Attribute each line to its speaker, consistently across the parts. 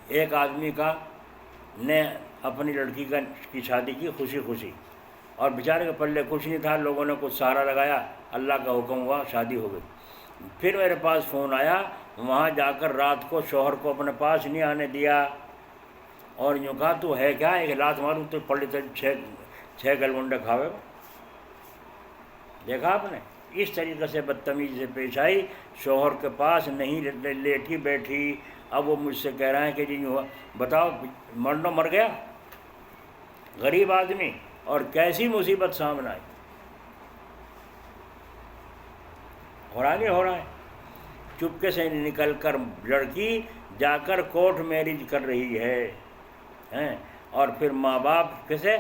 Speaker 1: ایک آدمی کا نے اپنی لڑکی کی شادی کی خوشی خوشی، اور بیچارے کے پلے کچھ نہیں تھا، لوگوں نے کچھ سہارا لگایا، اللہ کا حکم ہوا، شادی ہو گئی۔ پھر میرے پاس فون آیا، وہاں جا کر رات کو شوہر کو اپنے پاس نہیں آنے دیا، اور یوں کہا تو ہے کیا، ایک لات ماروں تو پڑی تو چھ گلگنڈے کھاوے گا۔ دیکھا آپ نے، اس طریقے سے بدتمیزی سے پیش آئی، شوہر کے پاس نہیں لیٹی بیٹھی۔ اب وہ مجھ سے کہہ رہے ہیں کہ جی یوں ہوا، بتاؤ مرنا مر گیا غریب آدمی، اور کیسی مصیبت سامنے آئی۔ ہو رہا نہیں ہو رہا ہے؟ چپکے سے نکل کر لڑکی جا کر کورٹ میرج کر رہی ہے، اور پھر ماں باپ کیسے،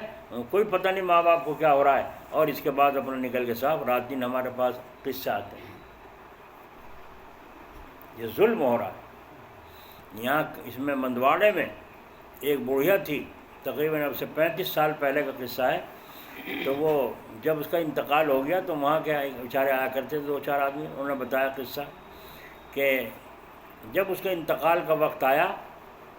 Speaker 1: کوئی پتہ نہیں ماں باپ کو کیا ہو رہا ہے، اور اس کے بعد اپنا نکل کے صاحب رات دن ہمارے پاس قصہ آتے ہیں۔ یہ ظلم ہو رہا ہے۔ یہاں اس میں مندواڑے میں ایک بڑھیا تھی، تقریباً اب سے 35 سال پہلے کا قصہ ہے، تو وہ جب اس کا انتقال ہو گیا تو وہاں کے بیچارے آیا کرتے تھے 2-4 آدمی، انہوں نے بتایا قصہ کہ جب اس کے انتقال کا وقت آیا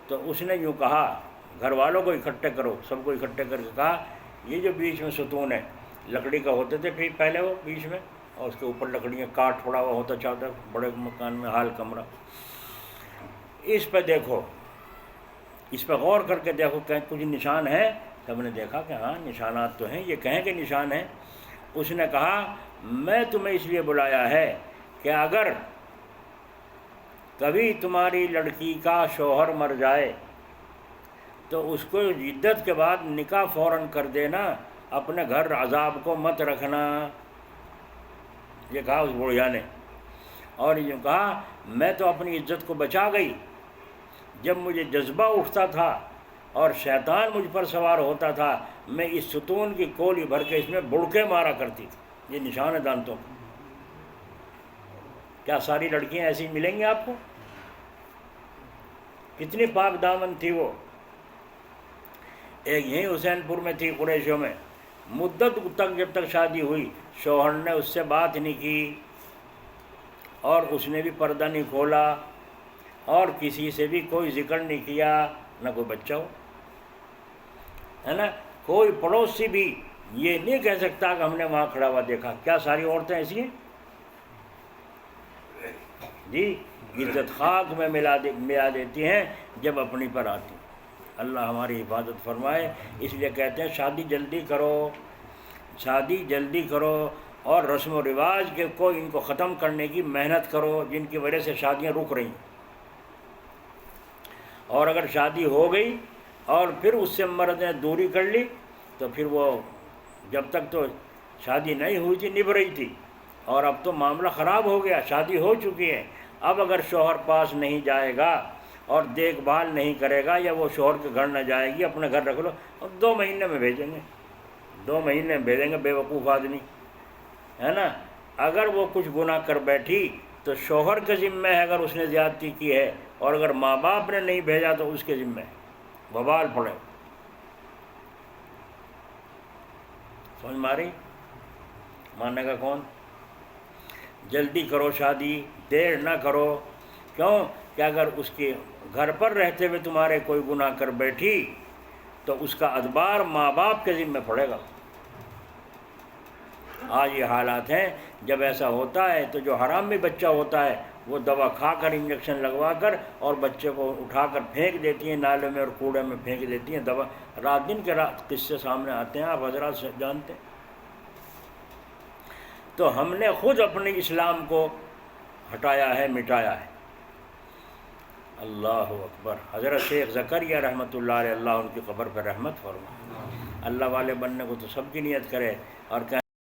Speaker 1: تو اس نے یوں کہا، گھر والوں کو اکٹھے کرو، سب کو اکٹھے کر کے کہا یہ جو بیچ میں ستون ہے لکڑی کا ہوتے تھے پھر پہلے وہ بیچ میں، اور اس کے اوپر لکڑیاں کاٹ پڑا ہوا ہوتا چاہتا بڑے مکان میں حال کمرہ، اس پہ دیکھو، اس پہ غور کر کے دیکھو کہ کچھ نشان ہے۔ سب نے دیکھا کہ ہاں نشانات تو ہیں، یہ کہیں کہ نشان ہیں۔ اس نے کہا میں تمہیں اس لیے بلایا ہے کہ اگر کبھی تمہاری لڑکی کا شوہر مر جائے تو اس کو عدت کے بعد نکاح فوراً کر دینا، اپنے گھر عذاب کو مت رکھنا، یہ کہا اس بڑھیا نے۔ اور یہ کہا میں تو اپنی عزت کو بچا گئی، جب مجھے جذبہ اٹھتا تھا اور شیطان مجھ پر سوار ہوتا تھا، میں اس ستون کی کولی بھر کے اس میں بڑکے مارا کرتی تھی۔ یہ نشان ہے دانتوں کا۔ کیا ساری لڑکیاں ایسی ملیں گی آپ کو؟ کتنی پاک دامن تھی وہ۔ ایک یہیں حسین پور میں تھی قریشوں میں، مدت تک جب تک شادی ہوئی شوہر نے اس سے بات نہیں کی، اور اس نے بھی پردہ نہیں کھولا، اور کسی سے بھی کوئی ذکر نہیں کیا، نہ کوئی بچہ ہو، ہے نا، کوئی پڑوسی بھی یہ نہیں کہہ سکتا کہ ہم نے وہاں کھڑا ہوا دیکھا۔ کیا ساری عورتیں ایسی ہیں؟ جی، عزت خاک میں ملا دیتی ہیں جب اپنی پر آتی۔ اللہ ہماری حفاظت فرمائے۔ اس لیے کہتے ہیں شادی جلدی کرو، شادی جلدی کرو، اور رسم و رواج کے کو ان کو ختم کرنے کی محنت کرو جن کی وجہ سے شادیاں رک رہی ہیں۔ اور اگر شادی ہو گئی اور پھر اس سے مرد نے دوری کر لی تو پھر وہ جب تک تو شادی نہیں ہوئی تھی نبھ رہی تھی، اور اب تو معاملہ خراب ہو گیا، شادی ہو چکی ہے۔ اب اگر شوہر پاس نہیں جائے گا اور دیکھ بھال نہیں کرے گا، یا وہ شوہر کے گھر نہ جائے گی، اپنے گھر رکھ لو، اور 2 مہینے میں بھیجیں گے، 2 مہینے میں بھیجیں گے، بے وقوف آدمی ہے نا۔ اگر وہ کچھ گناہ کر بیٹھی تو شوہر کے ذمہ ہے اگر اس نے زیادتی کی ہے، اور اگر ماں باپ نے نہیں بھیجا تو اس کے ذمہ ہے، وبال پڑے۔ سمجھ ماری؟ ماننے کا کون؟ جلدی کرو شادی، دیر نہ کرو۔ کیوں کہ اگر اس کے گھر پر رہتے ہوئے تمہارے کوئی گناہ کر بیٹھی تو اس کا ادبار ماں باپ کے ذمہ پڑے گا۔ آج یہ حالات ہیں، جب ایسا ہوتا ہے تو جو حرام میں بچہ ہوتا ہے وہ دوا کھا کر، انجیکشن لگوا کر، اور بچے کو اٹھا کر پھینک دیتی ہیں نالے میں اور کوڑے میں پھینک دیتی ہیں، دوا۔ رات دن کے قصے سامنے آتے ہیں، آپ حضرات سے جانتے ہیں۔ تو ہم نے خود اپنے اسلام کو ہٹایا ہے، مٹایا ہے۔ اللہ اکبر۔ حضرت شیخ زکریا رحمۃ اللہ علیہ، اللہ ان کی قبر پر رحمت فرمائے۔ اللہ والے بننے کو تو سب کی نیت کرے، اور